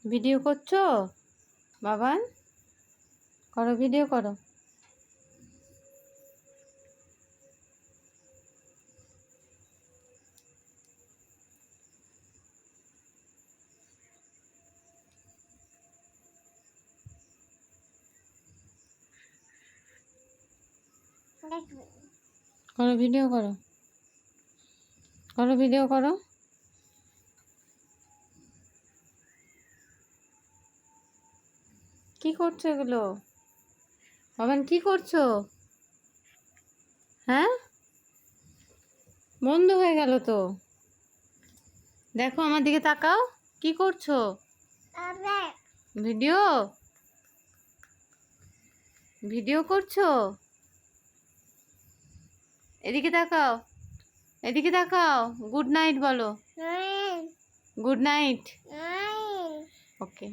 Video করছো বাবান? করো, video করো। করো, ভিডিও করো। করো, ভিডিও করো। কি করছো এগুলো বাবান? কি করছো? হ্যাঁ, বন্ধ হয়ে গেল তো। দেখো আমার দিকে তাকাও। কি করছো? ভিডিও ভিডিও করছো? এদিকে তাকাও, এদিকে তাকাও। গুড নাইট বলো। Good night. ওকে।